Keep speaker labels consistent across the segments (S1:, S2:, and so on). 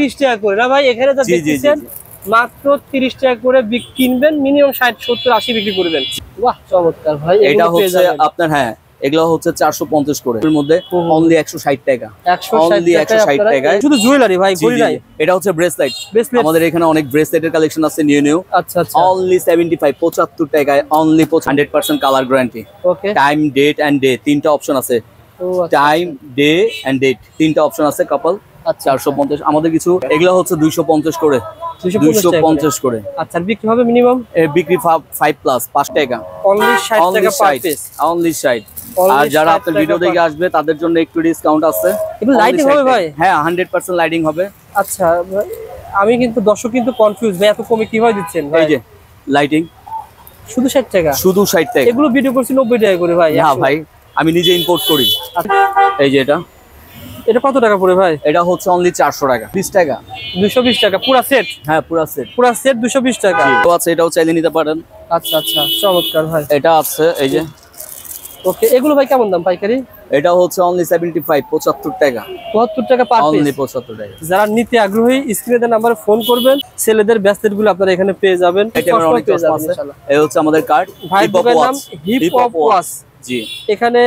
S1: 30 টাকা করে না ভাই এখানে যা দেখতেছেন মাত্র 30 টাকা করে কিনবেন মিনিমাম 60 70 80 বিক্রি করবেন বাহ চমৎকার ভাই
S2: এটা হচ্ছে আপনার হ্যাঁ এগুলো হচ্ছে 450 করে এর মধ্যে অনলি 160 টাকা অনলি 160 টাকা
S1: শুধু জুয়েলারি ভাই ঘড়ি নাই
S2: এটা হচ্ছে ব্রেসলেট আমাদের এখানে অনেক ব্রেসলেটের কালেকশন আছে নিউ
S1: আচ্ছা আচ্ছা
S2: অনলি 75 75 টাকায় only 100% colour guarantee
S1: okay
S2: time date and day তিনটা অপশন আছে টাইম ডে এন্ড ডেট তিনটা অপশন আছে কাপল 450 আমাদের কিছু এগুলো হচ্ছে 250 করে 250 করে
S1: আচ্ছা বিক্রি হবে মিনিমাম
S2: বিক্রি 5 প্লাস 5 টাকা
S1: অনলি 60 টাকা পার পিস
S2: অনলি 60 আর যারা আপনার ভিডিও দেখে আসবে তাদের জন্য একটু ডিসকাউন্ট আছে
S1: এগুলো লাইটিং হবে ভাই
S2: হ্যাঁ 100% লাইটিং হবে
S1: আচ্ছা আমি কিন্তু দর্শক কিন্তু কনফিউজ ভাই এত কমে কিভাবে দিচ্ছেন ভাই
S2: এই যে লাইটিং
S1: শুধু 60 টাকা
S2: শুধু 60 টাকা
S1: এগুলো ভিডিও করছি 90 টাকা করে ভাই
S2: হ্যাঁ ভাই আমি নিজে ইম্পোর্ট করি এই যে
S1: এটা কত টাকা পড়ে ভাই
S2: এটা হচ্ছে অনলি 400 টাকা 20 টাকা
S1: 220 টাকা পুরো সেট
S2: হ্যাঁ পুরো সেট 220
S1: টাকা
S2: তো আছে এটাও চাইলে নিতে পারেন
S1: আচ্ছা আচ্ছা চমৎকার ভাই
S2: এটা আছে এই যে
S1: ওকে এগুলো ভাই কেমন দাম পাইকারি
S2: এটা হচ্ছে অনলি 75 75 টাকা
S1: 72 টাকা পার পিস
S2: অনলি 75 টাকা
S1: যারা নিতে আগ্রহী স্ক্রিনে দেওয়া নম্বরে ফোন করবেন ছেলেদের ব্যাসলেট গুলো আপনারা এখানে পেয়ে যাবেন
S2: অনেক ইনশাআল্লাহ এই হচ্ছে আমাদের কার্ড
S1: ভাই দোকানের নাম হিপ হপ ওয়াচ
S2: জি
S1: এখানে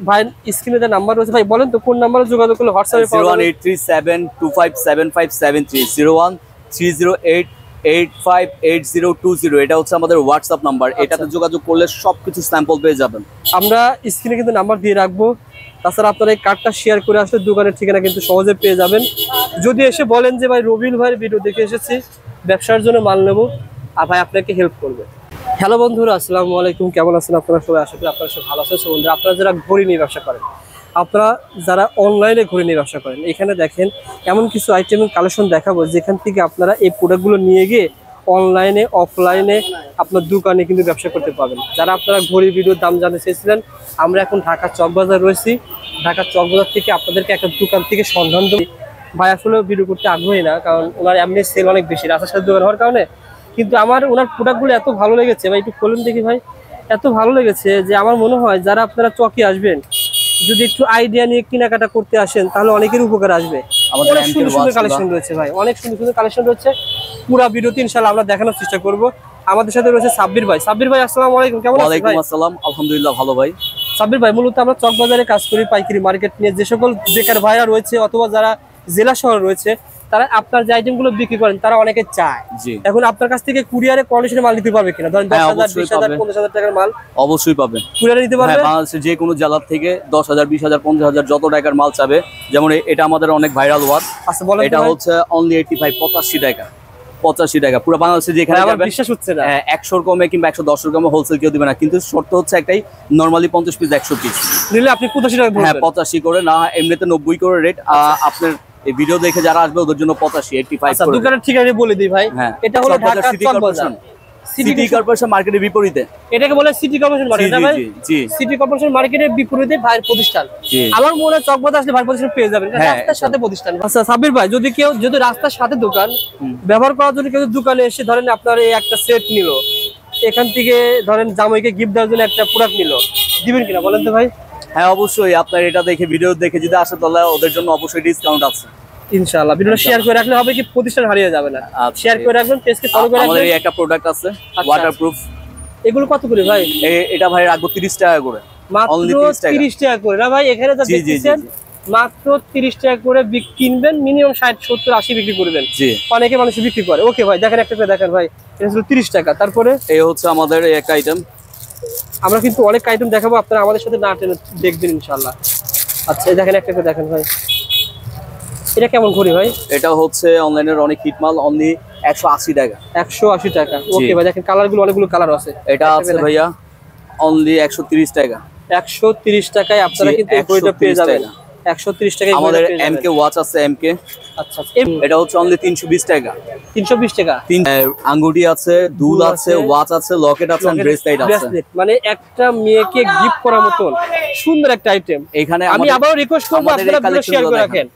S1: ভাই স্ক্রিনে দেওয়া নাম্বার রয়েছে ভাই বলেন তো কোন নাম্বারে যোগাযোগ করলে হোয়াটসঅ্যাপে পাওয়া যাবে 01837257573 01308588020 এটা হচ্ছে আমাদের হোয়াটসঅ্যাপ নাম্বার এটাতে যোগাযোগ করলে সবকিছু স্যাম্পল পেয়ে যাবেন আমরা স্ক্রিনে কিন্তু নাম্বার দিয়ে রাখবো তাছাড়া আপনারা এই কার্ডটা শেয়ার করে আসলে দোকানের ঠিকানা কিন্তু সহজে পেয়ে যাবেন যদি এসে বলেন যে ভাই রবিউল ভাইয়ের ভিডিও দেখে এসেছি ব্যবসার জন্য মাল নেব আর ভাই আপনাকে হেল্প করবে হ্যালো বন্ধুরা আসসালামু আলাইকুম কেমন আছেন আপনারা সবাই আশা করি আপনারা সব ভালো আছেন বন্ধুরা আপনারা যারা ঘড়ি নিয়ে ব্যবসা করেন আপনারা যারা অনলাইনে ঘড়ি নিয়ে ব্যবসা করেন এখানে দেখেন এমন কিছু আইটেমের কালেকশন দেখাবো যেখান থেকে আপনারা এই প্রোডাক্টগুলো নিয়ে গিয়ে অনলাইনে অফলাইনে আপনার দোকানে কিন্তু ব্যবসা করতে পারবেন যারা আপনারা ঘড়ির ভিডিওর দাম জানতে চেয়েছিলেন আমরা এখন ঢাকা চকবাজার রয়েছি ঢাকা চকবাজার থেকে আপনাদেরকে একটা দোকান থেকে সন্ধান দেব ভাই আসলে ভিডিও করতে আগ্রহী না কারণ ওনার এমনি সেল অনেক বেশি রাস্তার সাথে দোকান হওয়ার কারণে কিন্তু আমার ওনার প্রোডাক্টগুলো এত ভালো লেগেছে ভাই একটু বলুন দেখি ভাই এত ভালো লেগেছে যে আমার মনে হয় যারা আপনারা চকে আসবেন যদি একটু আইডিয়া নিয়ে কেনাকাটা করতে আসেন তাহলে অনেকের উপকার আসবে অনেক সুন্দর সুন্দর কালেকশন রয়েছে ভাই অনেক সুন্দর সুন্দর কালেকশন রয়েছে পুরো ভিডিওতে ইনশাআল্লাহ আমরা দেখানোর চেষ্টা করব আমাদের সাথে রয়েছে সাব্বির ভাই আসসালামু আলাইকুম কেমন আছেন ভাই
S2: ওয়ালাইকুম আসসালাম আলহামদুলিল্লাহ ভালো ভাই
S1: সাব্বির ভাই মূলত আমরা চকবাজারে কাজ করি পাইকারি মার্কেট নিয়ে যে সকল বেকার ভাইরা রয়েছে অথবা যারা জেলা শহর রয়েছে তারা আপনার যে আইটেমগুলো বিক্রি করেন তারা অনেকে চায় এখন আপনার কাছ থেকে কুরিয়ারে কন্ডিশনে মাল নিতে পারবে কিনা ধরেন 10,000 20,000 15,000 টাকার মাল
S2: অবশ্যই পাবে
S1: কুরিয়ারে নিতে পারবে
S2: হ্যাঁ বাংলাদেশের যে কোনো জেলা থেকে 10,000 20,000 15,000 যত টাকার মাল চাবে যেমন এটা আমাদের অনেক ভাইরাল ওয়াচ
S1: আচ্ছা বলেন
S2: এটা হচ্ছে অনলি 85 85 টাকা পুরো বাংলাদেশে যেখানে যাবেন
S1: বিশ্বাস হচ্ছে না
S2: 100 এর কমে কিংবা 110 এর কমে হোলসেল কেউ দিবে না কিন্তু শর্ত হচ্ছে একটাই নরমালি 50 পিস 100 পিস
S1: নিলে আপনি 85 টাকা
S2: হ্যাঁ 85 করে না এমনিতে 90 করে রেট আপনার এই ভিডিও দেখে যারা আসবে ওদের জন্য 85
S1: আচ্ছা দোকানের ঠিকানা বলে দিই ভাই এটা হলো ঢাকা চকবাজার
S2: সিটি কর্পোরেশন মার্কেটের বিপরীতে
S1: এটাকে বলে সিটি কর্পোরেশন মার্কেট না ভাই
S2: জি
S1: সিটি কর্পোরেশন মার্কেটের বিপরীতে ভাইয়ের প্রতিষ্ঠান আমার মনে হয় চকবাজার আসলে ভাইয়ের প্রতিষ্ঠান পেয়ে যাবেন রাস্তার সাথে প্রতিষ্ঠান আচ্ছা সাব্বির ভাই যদি রাস্তার সাথে দোকান ব্যবহার করার জন্য কেউ দোকানে এসে ধরেন আপনার এই একটা সেট নিল এখান থেকে ধরেন জামাইকে গিফট দেওয়ার জন্য একটা প্রোডাক্ট নিল দিবেন কিনা বলেন তো ভাই
S2: হ্যাঁ অবশ্যই আপনার এটা দেখে ভিডিও দেখে যদি আসে তাহলে ওদের জন্য অবশ্যই ডিসকাউন্ট আছে
S1: ইনশাআল্লাহ ভিডিওটা শেয়ার করে রাখলে হবে কি প্রতিষ্ঠান হারিয়ে যাবে না শেয়ার করে রাখবেন পেজকে ফলো করে রাখবেন
S2: আমাদের এই একটা প্রোডাক্ট আছে ওয়াটারপ্রুফ
S1: এগুলো কত করে ভাই
S2: এটা ভাই রাখবো 30 টাকা করে
S1: মাত্র 30 টাকা করে না ভাই এখানে যা দেখছেন মাত্র 30 টাকা করে কিনবেন মিনিমাম 60 70 80 বিক্রি করবেন অনেকে মানুষ বিক্রি করে ওকে ভাই দেখেন একটা করে দেখেন ভাই এটা হলো 30 টাকা তারপরে
S2: এই হচ্ছে আমাদের এই একটা আইটেম
S1: আমরা কিন্তু অনেক আইটেম দেখাবো আপনারা আমাদের সাথে না টেনে দেখবেন ইনশাআল্লাহ আচ্ছা এই দেখেন একটা করে দেখেন ভাই এটা কেমন ঘড়ি ভাই
S2: এটা হচ্ছে অনলাইনের অনেক হিট মাল অনলি 180 টাকা
S1: 180 টাকা ওকে ভাই দেখেন কালারগুলো অনেকগুলো কালার আছে
S2: এটা আছে ভাইয়া অনলি 130 টাকা
S1: 130 টাকায় আপনারা কিন্তু এই ঘড়িটা পেয়ে যাবেন 130 টাকায়
S2: আমাদের এমকে ওয়াচ আছে এমকে
S1: আচ্ছা
S2: এটা হচ্ছে অনলি 320 টাকা
S1: 320 টাকা
S2: আঙ্গুঠি আছে দুল আছে ওয়াচ আছে লকেট আছে ব্রেসলেট আছে
S1: মানে একটা মেয়েকে গিফট করার মতন সুন্দর একটা আইটেম
S2: এখানে
S1: আমি আবারো রিকোয়েস্ট করব আপনারা ভিডিও শেয়ার করে রাখেন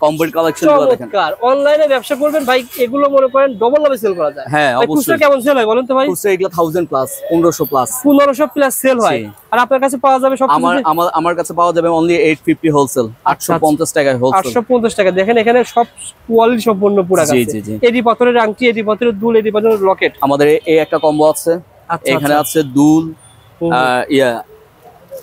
S2: কমপ্লিট কালেকশনগুলো দেখেন।
S1: চমৎকার। অনলাইনে ব্যবসা করবেন ভাই, এগুলো মনে করেন ডবল লাভে সেল করা যায়।
S2: হ্যাঁ
S1: ভাই, খুচরা
S2: অবশ্যই।
S1: কেমন সেল হয় বলেন তো ভাই?
S2: খুচরা এগুলো 1000 প্লাস, 1500 প্লাস,
S1: 1500 প্লাস সেল হয়। আর আপনার কাছে পাওয়া যাবে সব
S2: আমার কাছে পাওয়া যাবে অনলি 850 হোলসেল, 850 টাকায় হোলসেল।
S1: 850 টাকা। দেখেন এখানে সব কোয়ালিটি সম্পন্ন পুরা
S2: জি
S1: আছে।
S2: জি জি।
S1: এডি পাথরের আংটি, এডি পাথরের দুল, এডি পাথরের লকেট।
S2: আমাদের এই একটা কম্বো আছে। এখানে আছে দুল,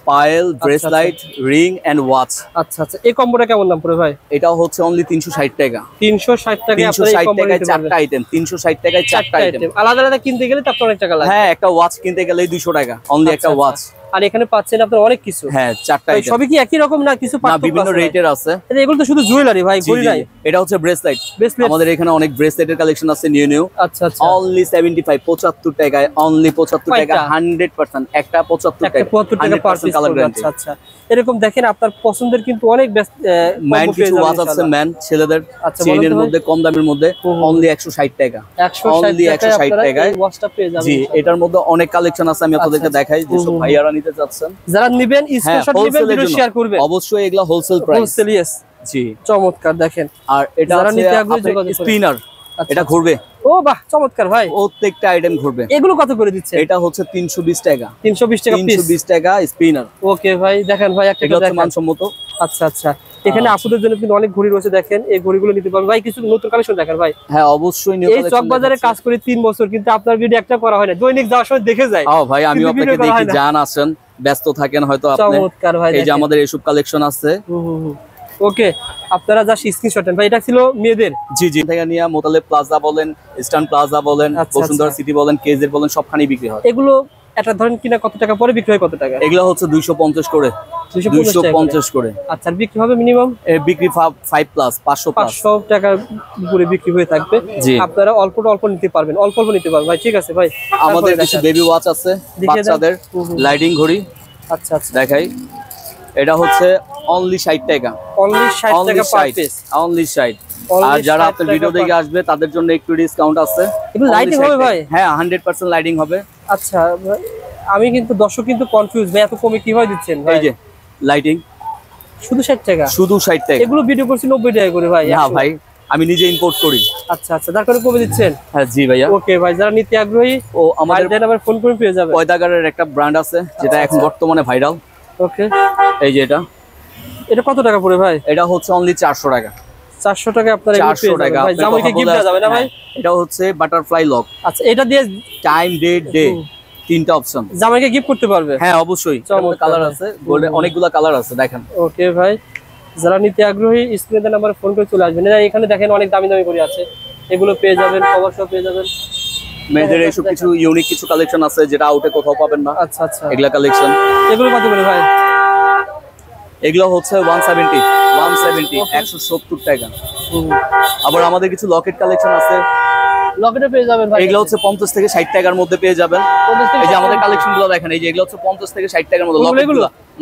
S2: পায়েল, ব্রেসলাইট, রিং এন্ড ওয়াচ।
S1: আচ্ছা আচ্ছা, এই কম্বোটা কেমন দাম পড়ে ভাই?
S2: এটাও হচ্ছে অনলি 360 টাকা।
S1: 360 টাকায় আপনারা এই
S2: 360
S1: কম্বোটা
S2: টাকায়
S1: নিতে
S2: চারটা
S1: পারবেন।
S2: আইটেম, 360 টাকায় চারটা আইটেম।
S1: আলাদা আলাদা কিনতে গেলে তার অনেক টাকা লাগে।
S2: হ্যাঁ, একটা ওয়াচ কিনতে গেলেই 200 টাকা, অনলি একটা ওয়াচ।
S1: আর এখানে পাচ্ছেন আপনারা অনেক কিছু।
S2: হ্যাঁ, চারটা আইটেম।
S1: সবই কি একই রকম না কিছু
S2: না,
S1: পার্থক্য
S2: বিভিন্ন
S1: আছে?
S2: রেটের আছে।
S1: এগুলো তো শুধু জুয়েলারি ভাই, ঘড়ি নাই।
S2: এটা হচ্ছে ব্রেসলাইট। আমাদের এখানে অনেক ব্রেসলেটের কালেকশন আছে নিউ নিউ।
S1: আচ্ছা আচ্ছা।
S2: অনলি 75, 75 টাকায়, অনলি 75 টাকা, 100%। একটা 75 টাকা,
S1: 75 টাকা পার পিস। আচ্ছা আচ্ছা। এরকম দেখেন আপনার পছন্দের কিন্তু অনেক
S2: ম্যান কিছু ওয়াচ আছে, ম্যান ছেলেদের চেইনের মধ্যে কম দামের মধ্যে অনলি 160 টাকা, অনলি 160 টাকায়
S1: ওয়াচটা পেয়ে যাবেন।
S2: জি, এটার মধ্যে অনেক কালেকশন আছে, আমি আপনাদেরকে দেখাই যে সব ভাইয়ারা নিতে চাচ্ছেন।
S1: যারা নেবেন স্ক্রিনশট নেবেন, ভিডিও শেয়ার করবেন।
S2: অবশ্যই এগুলা হোলসেল প্রাইস।
S1: Wholesale, yes.
S2: জি,
S1: চমৎকার। দেখেন
S2: আর এটা আছে স্পিনার, এটা ঘুরবে।
S1: ও বাহ, চমৎকার ভাই।
S2: প্রত্যেকটা আইটেম ঘুরবে।
S1: এগুলো কত করে দিচ্ছে?
S2: এটা হচ্ছে 320 টাকা।
S1: 320 টাকা পিস।
S2: 320 টাকা স্পিনার।
S1: ওকে ভাই, দেখেন ভাই একটা দেখেন
S2: মানসম্মত।
S1: আচ্ছা আচ্ছা। এখানে আপুদের জন্য কিন্তু অনেক ঘড়ি রয়েছে, দেখেন এই ঘড়িগুলো নিতে পারবেন ভাই। কিছু নতুন কালেকশন দেখেন ভাই।
S2: হ্যাঁ অবশ্যই।
S1: এই চক বাজারে কাজ করে 3 বছর, কিন্তু আপনার ভিডিও একটা করা হয় না, দৈনিক যাওয়ার সময় দেখে যায়।
S2: ভাই, আমি আপনাকে দেখি, জান আসেন, ব্যস্ত থাকেন হয়তো আপনি।
S1: চমৎকার ভাই।
S2: এই যে আমাদের এইসব কালেকশন আছে।
S1: ওকে, আপনারা যা স্ক্রিনশট নেন ভাই। এটা ছিল মেয়েদের।
S2: জি জি, থেকে নিয়ে মোতালেব প্লাজা বলেন, ইস্টার্ন প্লাজা বলেন, বসুন্ধরা সিটি বলেন, কেজের বলেন, সবখানেই বিক্রি হয়।
S1: এগুলো একটা ধরেন কিনা কত টাকা পরে বিক্রি হয়, কত টাকা?
S2: এগুলো হচ্ছে 250 করে, 250 করে।
S1: আচ্ছা, বিক্রি হবে মিনিমাম
S2: বিক্রি 5 প্লাস, 500
S1: টাকার উপরে বিক্রি হয়ে থাকবে। আপনারা অল্প অল্প নিতে পারবেন, অল্প অল্প নিতে পারবেন ভাই। ঠিক আছে ভাই।
S2: আমাদের কিছু বেবি ওয়াচ আছে, বাচ্চাদের লাইটিং ঘড়ি।
S1: আচ্ছা আচ্ছা,
S2: দেখাই। এটা হচ্ছে অনলি 60 টাকা,
S1: অনলি 60 টাকা পার পিস,
S2: অনলি 60। আর যারা আপনার ভিডিও দেখে আসবে তাদের জন্য একটু ডিসকাউন্ট আছে।
S1: এগুলো লাইটিং হবে ভাই?
S2: হ্যাঁ, 100% লাইটিং হবে।
S1: আচ্ছা ভাই, আমি কিন্তু দর্শক কিন্তু কনফিউজ ভাই, এত কমে কিভাবে দিচ্ছেন ভাই?
S2: এই যে লাইটিং
S1: শুধু 60 টাকা,
S2: শুধু 60 টাকা।
S1: এগুলো ভিডিও করছি 90 টাকা করে ভাই।
S2: না ভাই, আমি নিজে ইম্পোর্ট করি।
S1: আচ্ছা আচ্ছা, তার কারণে কমে দিচ্ছেন?
S2: হ্যাঁ জি ভাইয়া।
S1: ওকে ভাই, যারা নিতে আগ্রহী
S2: ও আমাদের
S1: আবার ফোন করে পেয়ে যাবে।
S2: পয়দাগারের একটা ব্র্যান্ড আছে যেটা এখন বর্তমানে ভাইরাল।
S1: ওকে,
S2: এই যে
S1: এটা কত টাকা পড়ে ভাই?
S2: এটা হচ্ছে অনলি 400 টাকা।
S1: 400 টাকা আপনারা
S2: 400 টাকা
S1: ভাই। জামাইকে গিফট দেওয়া যাবে না ভাই?
S2: এটা হচ্ছে বাটারফ্লাই লক।
S1: আচ্ছা, এটা দিয়ে
S2: টাইম, ডেট, ডে, তিনটা অপশন।
S1: জামাইকে গিফট করতে পারবে?
S2: হ্যাঁ অবশ্যই। কালার আছে, গোল্ডেন অনেকগুলো কালার আছে, দেখেন।
S1: ওকে ভাই, যারা নিতে আগ্রহী স্ক্রিনে নাম্বারে ফোন করে চলে আসবেন। এখানে দেখেন অনেক দামি দামি করে আছে, এগুলো পেয়ে যাবেন, অবশ্যই পেয়ে যাবেন।
S2: মেয়েদের এইসব কিছু ইউনিক কিছু কালেকশন আছে যেটা আউটে কোথাও পাবেন না।
S1: আচ্ছা আচ্ছা,
S2: এগুলা কালেকশন।
S1: এগুলো কত করে ভাই?
S2: এগুলো হচ্ছে 170, 170 টাকা। আবার আমাদের কিছু লকেট কালেকশন আছে,
S1: লকেটে পেয়ে যাবেন ভাই।
S2: এগুলো হচ্ছে 50 থেকে 60 টাকার মধ্যে পেয়ে যাবেন। এই যে আমাদের কালেকশন গুলো দেখেন, এই যে এগুলো হচ্ছে 50 থেকে 60 টাকার মধ্যে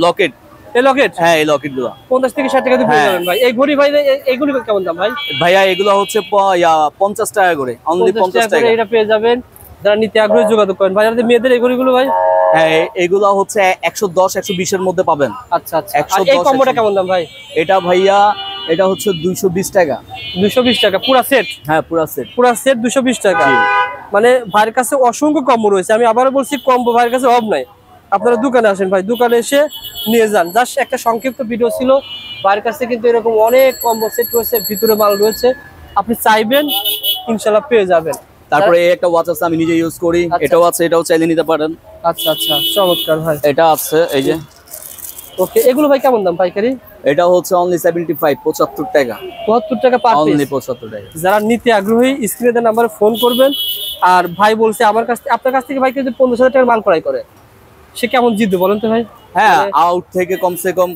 S2: লকেট।
S1: এই লকেট?
S2: হ্যাঁ, এই লকেট গুলো
S1: 50 থেকে 60 টাকাতে পেয়ে যাবেন ভাই। এই ঘড়ি ভাই, এইগুলো কেমন দাম ভাই?
S2: ভাইয়া এগুলো হচ্ছে 50 টাকা করে, অনলি 50 টাকা।
S1: এটা পেয়ে যাবেন, যারা নিতে আগ্রহী যোগাযোগ করেন ভাই। আমাদের মেয়েদের এই ঘড়িগুলো ভাই?
S2: হ্যাঁ, এগুলো হচ্ছে 110, 120 এর মধ্যে পাবেন।
S1: আচ্ছা আচ্ছা। আর এই কম্বোটা কেমন দাম ভাই?
S2: এটা ভাইয়া এটা হচ্ছে 220 টাকা।
S1: 220 টাকা পুরো সেট?
S2: হ্যাঁ, পুরো সেট।
S1: 220 টাকা। মানে ভাইয়ের কাছে অসংখ্য কম্বো রয়েছে। আমি আবারও বলছি, কম্বো ভাইয়ের কাছে অভাব নাই। আপনারা দোকানে আসেন ভাই, দোকানে এসে নিয়ে যান। জাস্ট একটা সংক্ষিপ্ত ভিডিও ছিল। ভাইয়ের কাছে কিন্তু এরকম অনেক কম্বো সেট রয়েছে, ভিতরে মাল রয়েছে, আপনি চাইবেন ইনশাল্লাহ পেয়ে যাবেন।
S2: তারপরে এই একটা ওয়াচ আছে, আমি নিজে ইউজ করি, এটাও আছে, এটাও চাইলে নিতে পারেন।
S1: আচ্ছা আচ্ছা, চমৎকার ভাই।
S2: এটা আছে, এই যে।
S1: ওকে, এগুলো ভাই কেমন দাম পাইকারি?
S2: এটা হচ্ছে অনলি 75, 75 টাকা।
S1: 75 টাকা পার পিস,
S2: অনলি 75 টাকা।
S1: যারা নিতে আগ্রহী স্ক্রিনে নাম্বারে ফোন করবেন। আর ভাই বলছে আমার কাছ থেকে, আপনার কাছ থেকে ভাই যদি 50,000 টাকার মাল ক্রয় করে, সে কেমন জিতবে বলেন তো ভাই?
S2: হ্যাঁ, আউট থেকে কমসে কম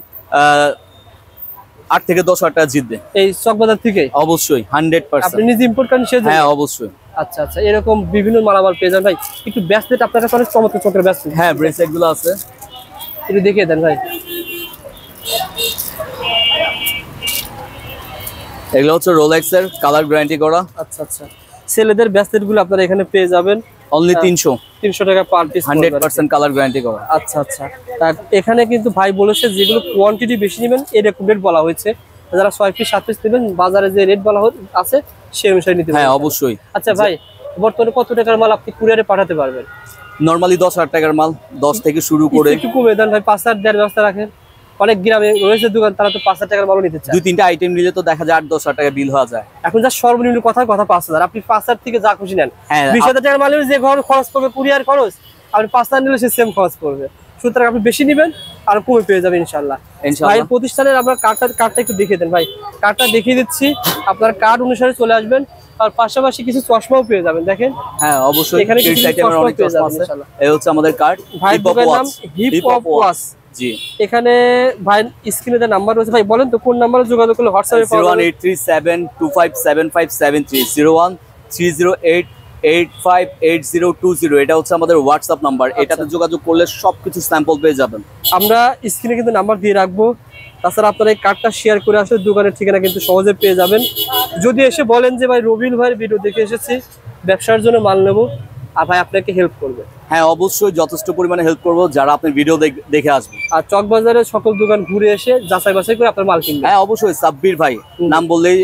S2: 8 থেকে 10,000 টাকা জিতবে
S1: এই চকবাজার থেকে।
S2: অবশ্যই 100%।
S1: আপনি নিজে ইম্পোর্ট করেন সে?
S2: হ্যাঁ অবশ্যই।
S1: আচ্ছা আচ্ছা, এরকম বিভিন্ন মালামাল পেয়ে যান ভাই। একটু ব্রেসলেট আপনার কাছে অনেক চমৎকার চমৎকার ব্রেসলেট।
S2: হ্যাঁ, ব্রেসলেট গুলো আছে,
S1: একটু দেখিয়ে দেন ভাই।
S2: এগুলো হচ্ছে রোলেক্স এর, কালার গ্যারান্টি করা।
S1: আচ্ছা আচ্ছা, ছেলেদের ব্রেসলেট গুলো আপনারা এখানে পেয়ে যাবেন
S2: অনলি 300
S1: টাকা পার পিস,
S2: 100% কালার গ্যারান্টি করা।
S1: আচ্ছা আচ্ছা, এখানে কিন্তু ভাই বলেছে যেগুলো কোয়ান্টিটি বেশি নেবেন এরকম রেট বলা হয়েছে। যারা 6 পিস 7 পিস নেবেন বাজারে যে রেট বলা আছে সেই অনুসারে নিতে পারবেন।
S2: হ্যাঁ অবশ্যই।
S1: আচ্ছা ভাই, বর্তমানে কত টাকার মাল আপনি কুরিয়ারে পাঠাতে পারবেন?
S2: নরমালি 10,000 টাকার মাল 10 থেকে শুরু করে
S1: একটু কমে দেন ভাই, 5,000 দেওয়ার ব্যবস্থা রাখেন। অনেক গ্রামে রয়েছে দোকান, তারা তো 5,000 টাকার মালও নিতে চায়।
S2: 2-3টা আইটেম নিলে তো দেখা যায় 8-10,000 টাকা বিল হয়ে যায়।
S1: এখন যা সর্বনিম্ন কথা 5,000, আপনি 5,000 থেকে যা খুশি নেন।
S2: হ্যাঁ
S1: 20,000 টাকার মালের যে ঘর খরচ করবে কুরিয়ার খরচ, আপনি 5,000 নিলে সে সেম খরচ করবে। সুতরাং আপনি বেশি নেবেন আর কমে পেয়ে যাবেন ইনশাআল্লাহ। ভাই প্রতিষ্ঠানের আপনার কার্ডটা একটু দেখিয়ে দেন ভাই। কার্ডটা দেখিয়ে দিচ্ছি, আপনার কার্ড অনুসারে চলে আসবেন। আর পাশাপাশি কিছু চশমাও পেয়ে যাবেন, দেখেন।
S2: হ্যাঁ অবশ্যই,
S1: এখানে কিছু চশমা পেয়ে যাবেন ইনশাআল্লাহ।
S2: এই হচ্ছে আমাদের কার্ড,
S1: ভাই দোকানের নাম হিপ হপ ওয়াচ।
S2: জি,
S1: এখানে ভাই স্ক্রিনে দেওয়া নাম্বার রয়েছে, ভাই বলেন তো কোন নাম্বারে যোগাযোগ করলে হোয়াটসঅ্যাপে পাওয়া যাবে?
S2: 01837257573, 01308858020, এটা হচ্ছে আমাদের হোয়াটসঅ্যাপ নাম্বার। এটাতে যোগাযোগ করলে সবকিছু স্যাম্পল পেয়ে যাবেন।
S1: আমরা স্ক্রিনে কিন্তু নাম্বার দিয়ে রাখবো। তাছাড়া আপনারা এই কার্ডটা শেয়ার করে আসলে দোকানের ঠিকানা কিন্তু সহজে পেয়ে যাবেন। যদি এসে বলেন যে ভাই রবিউল ভাইয়ের ভিডিও দেখে এসেছি, ব্যবসার জন্য মাল নেবো, আর ভাই আপনাকে হেল্প করবে।
S2: হ্যাঁ অবশ্যই, যথেষ্ট পরিমাণে হেল্প করবো যারা আপনার ভিডিও দেখে আসবে।
S1: আর চকবাজারের সকল দোকান ঘুরে এসে যাচাই বাছাই করে আপনার মাল কিনবেন।
S2: হ্যাঁ অবশ্যই, সাব্বির ভাই নাম বললেই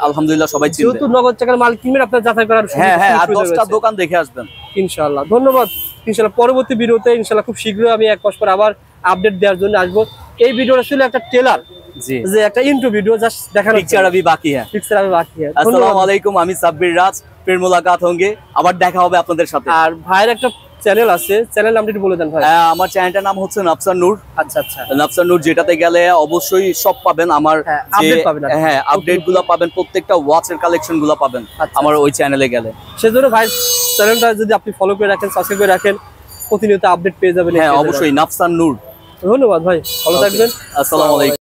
S2: আলহামদুলিল্লাহ সবাই চিনবে।
S1: যেহেতু নগদ টাকার মাল কিনবেন, আপনার যাচাই করার
S2: হ্যাঁ হ্যাঁ, আর 10টা দোকান দেখে আসবেন
S1: ইনশাআল্লাহ। ধন্যবাদ। ইনশাআল্লাহ পরবর্তী ভিডিওতে ইনশাআল্লাহ খুব শীঘ্রই আমি 1 মাস পর আবার আপডেট দেওয়ার জন্য আসবো। এই ভিডিওটা ছিল একটা ট্রেলার,
S2: জি,
S1: যে একটা ইন্ট্রো ভিডিও, জাস্ট দেখানো
S2: পিকচার আবি বাকি হ্যাঁ।
S1: পিকচার আবি বাকি হ্যাঁ।
S2: আসসালামু আলাইকুম, আমি সাব্বির রাজ, ফির মুলাকাত হোঙ্গে, আবার দেখা হবে আপনাদের সাথে।
S1: আর ভাইয়ের একটা চ্যানেল আছে, চ্যানেল নামটা একটু বলে দেন ভাই।
S2: আমার চ্যানেলটার নাম হচ্ছে নাফসান নূর।
S1: আচ্ছা আচ্ছা,
S2: নাফসান নূর, যেটাতে গেলে অবশ্যই সব পাবেন আমার, হ্যাঁ আপডেট গুলো পাবেন, প্রত্যেকটা ওয়াচের কালেকশন গুলো পাবেন আমার ওই চ্যানেলে গেলে।
S1: সেজন্য ভাই চ্যানেলটা যদি আপনি ফলো করে রাখেন, সাবস্ক্রাইব করে রাখেন, প্রতিনিয়ত আপডেট পেয়ে যাবেন।
S2: হ্যাঁ অবশ্যই, নাফসান নূর।
S1: ধন্যবাদ ভাই, ভালো থাকবেন।
S2: আসসালামু আলাইকুম।